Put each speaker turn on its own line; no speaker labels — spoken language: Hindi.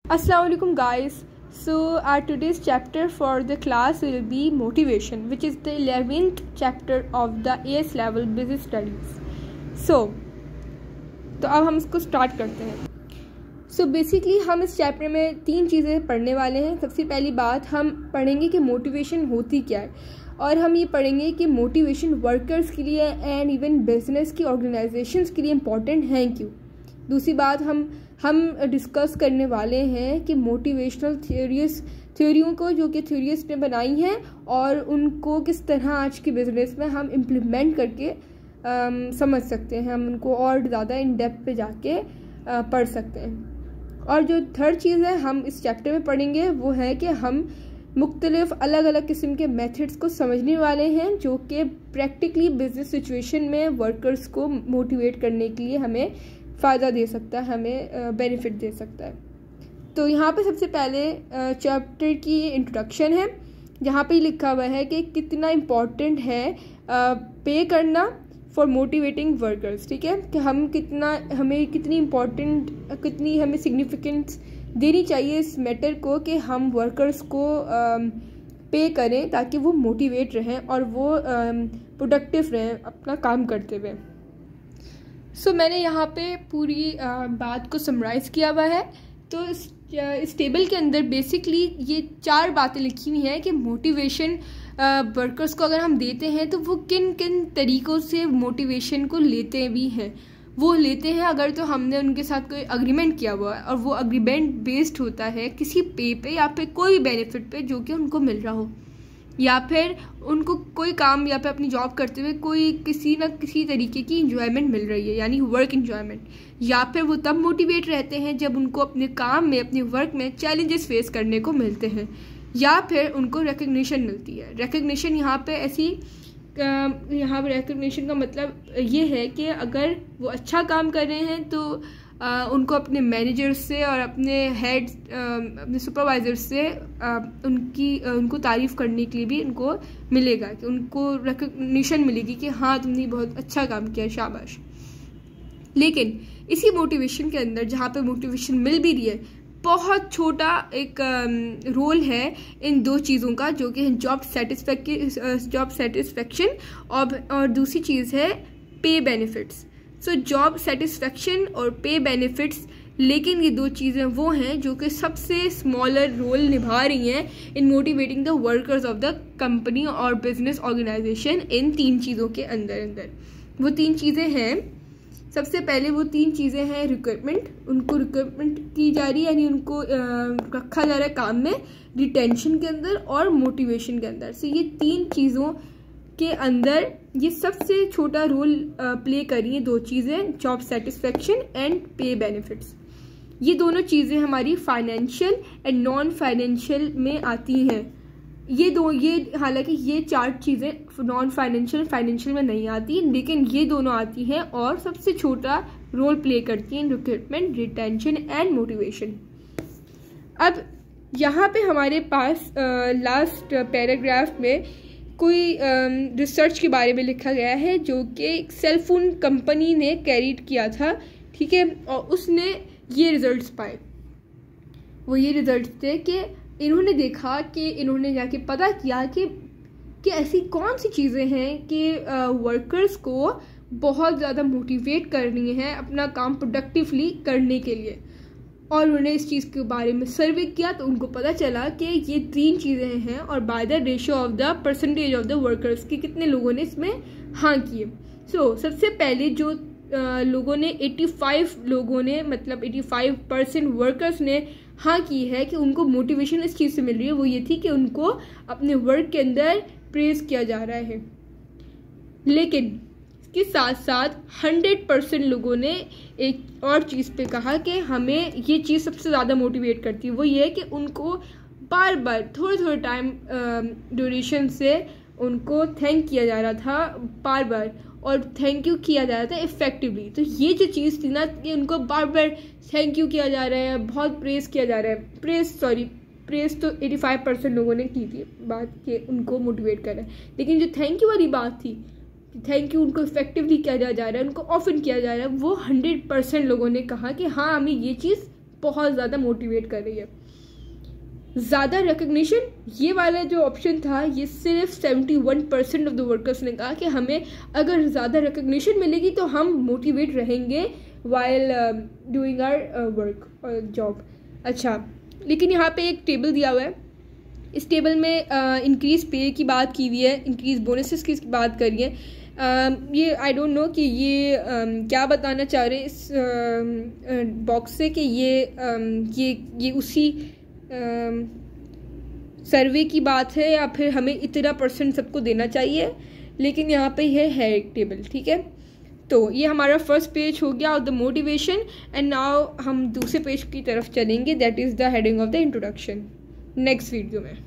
Assalamualaikum guys. So our today's chapter for the class will be motivation, which is the 11th chapter of the AS level business studies. So अब हम इसको स्टार्ट करते हैं. सो बेसिकली हम इस चैप्टर में 3 चीज़ें पढ़ने वाले हैं. सबसे पहली बात हम पढ़ेंगे कि मोटिवेशन होती क्या है, और हम ये पढ़ेंगे कि मोटिवेशन वर्कर्स के लिए एंड इवन बिजनेस की ऑर्गेनाइजेशंस के लिए इम्पॉर्टेंट हैं क्यों. दूसरी बात हम डिस्कस करने वाले हैं कि मोटिवेशनल थ्योरियों को जो कि थ्योरिस्ट ने बनाई हैं और उनको किस तरह आज के बिजनेस में हम इम्प्लीमेंट करके समझ सकते हैं, हम उनको और ज़्यादा इन डेप्थ पे जाके पढ़ सकते हैं. और जो थर्ड चीज़ है हम इस चैप्टर में पढ़ेंगे वो है कि हम मुख्तलिफ अलग अलग किस्म के मेथड्स को समझने वाले हैं जो कि प्रैक्टिकली बिजनेस सिचुएशन में वर्कर्स को मोटिवेट करने के लिए हमें फ़ायदा दे सकता है, हमें बेनिफिट दे सकता है. तो यहाँ पे सबसे पहले चैप्टर की इंट्रोडक्शन है, जहाँ पे लिखा हुआ है कि कितना इम्पॉर्टेंट है पे करना फॉर मोटिवेटिंग वर्कर्स. ठीक है, कि हमें कितनी हमें सिग्निफिकेंस देनी चाहिए इस मैटर को कि हम वर्कर्स को पे करें ताकि वो मोटिवेट रहें और वो प्रोडक्टिव रहें अपना काम करते हुए. सो मैंने यहाँ पे पूरी बात को समराइज़ किया हुआ है. तो इस टेबल के अंदर बेसिकली ये 4 बातें लिखी हुई हैं कि मोटिवेशन वर्कर्स को अगर हम देते हैं तो वो किन किन तरीक़ों से मोटिवेशन को लेते भी हैं. वो लेते हैं अगर तो हमने उनके साथ कोई अग्रीमेंट किया हुआ है और वो अग्रीमेंट बेस्ड होता है किसी पे या फिर कोई भी बेनिफिट पे जो कि उनको मिल रहा हो, या फिर उनको कोई काम या फिर अपनी जॉब करते हुए कोई किसी न किसी तरीके की इंजॉयमेंट मिल रही है, यानी वर्क इंजॉयमेंट. या फिर वो तब मोटिवेट रहते हैं जब उनको अपने काम में, अपने वर्क में चैलेंजेस फेस करने को मिलते हैं, या फिर उनको रिकग्निशन मिलती है. रिकग्निशन यहाँ पे रिकग्निशन का मतलब ये है कि अगर वो अच्छा काम कर रहे हैं तो उनको अपने मैनेजर से और अपने हेड, अपने सुपरवाइज़र से उनको तारीफ़ करने के लिए भी उनको मिलेगा, कि उनको रिकग्निशन मिलेगी कि हाँ तुमने बहुत अच्छा काम किया, शाबाश. लेकिन इसी मोटिवेशन के अंदर जहाँ पे मोटिवेशन मिल भी रही है, बहुत छोटा एक रोल है इन 2 चीज़ों का, जो कि जॉब सेटिस्फेक्शन और दूसरी चीज़ है पे बेनिफिट्स. सो जॉब सेटिस्फेक्शन और पे बेनिफिट्स, लेकिन ये 2 चीज़ें वो हैं जो कि सबसे स्मॉलर रोल निभा रही हैं in motivating the workers of the company और बिजनेस ऑर्गेनाइजेशन. इन 3 चीज़ों के अंदर वो 3 चीज़ें हैं. सबसे पहले वो 3 चीज़ें हैं रिक्रूटमेंट, उनको रिक्रूटमेंट की जा रही है, यानी उनको रखा जा रहा है काम में, रिटेंशन के अंदर और मोटिवेशन के अंदर. सो ये 3 चीज़ों के अंदर ये सबसे छोटा रोल प्ले कर रही हैं 2 चीज़ें, जॉब सेटिस्फेक्शन एंड पे बेनिफिट्स. ये दोनों चीज़ें हमारी फाइनेंशियल एंड नॉन फाइनेंशियल में आती हैं. हालांकि ये 4 चीज़ें नॉन फाइनेंशियल में नहीं आती, लेकिन ये दोनों आती हैं और सबसे छोटा रोल प्ले करती हैं रिक्रूटमेंट, रिटेंशन एंड मोटिवेशन. अब यहाँ पे हमारे पास लास्ट पैराग्राफ में कोई रिसर्च के बारे में लिखा गया है जो कि एक सेलफोन कंपनी ने कैरीड किया था. ठीक है, और उसने ये रिजल्ट्स पाए. वो ये रिजल्ट्स थे कि इन्होंने देखा कि इन्होंने जाके पता किया कि ऐसी कौन सी चीज़ें हैं कि वर्कर्स को बहुत ज़्यादा मोटिवेट करनी है अपना काम प्रोडक्टिवली करने के लिए. और उन्होंने इस चीज़ के बारे में सर्वे किया तो उनको पता चला कि ये 3 चीज़ें हैं और by the ratio of the percentage of the workers कि कितने लोगों ने इसमें हाँ किए. सो सबसे पहले जो लोगों ने 85% वर्कर्स ने हाँ की है कि उनको मोटिवेशन इस चीज़ से मिल रही है, वो ये थी कि उनको अपने वर्क के अंदर प्रेज़ किया जा रहा है. लेकिन इसके साथ साथ 100% लोगों ने एक और चीज़ पे कहा कि हमें ये चीज़ सबसे ज़्यादा मोटिवेट करती है, वो ये है कि उनको बार बार थोड़े टाइम ड्यूरेशन से उनको थैंक किया जा रहा था बार बार, और थैंक यू किया जा रहा था इफ़ेक्टिवली. तो ये जो चीज़ थी ना कि उनको बार बार थैंक यू किया जा रहा है, बहुत प्रेज़ किया जा रहा है. प्रेज़ तो 85% लोगों ने की थी बात कि उनको मोटिवेट कर रहा है, लेकिन जो थैंक यू वाली बात थी, थैंक यू उनको इफेक्टिवली किया जा रहा है, उनको ऑफन किया जा रहा है, वो 100% लोगों ने कहा कि हाँ हमें ये चीज़ बहुत ज़्यादा मोटिवेट कर रही है। ज़्यादा रिकग्निशन, ये वाला जो ऑप्शन था ये सिर्फ 71% ऑफ द वर्कर्स ने कहा कि हमें अगर ज़्यादा रिकग्निशन मिलेगी तो हम मोटिवेट रहेंगे वाइल डूइंग आवर वर्क और जॉब। अच्छा, लेकिन यहाँ पे एक टेबल दिया हुआ है, इस टेबल में इंक्रीज़ पे की बात की हुई है, इंक्रीज़ बोनसेस की बात करी है। ये आई डोंट नो कि ये क्या बताना चाह रहे हैं इस बॉक्स से कि ये उसी सर्वे की बात है या फिर हमें इतना % सबको देना चाहिए, लेकिन यहाँ पे है एक टेबल, ठीक है। तो ये हमारा फर्स्ट पेज हो गया of the motivation, and now हम दूसरे पेज की तरफ चलेंगे, that is the heading of the introduction next video में।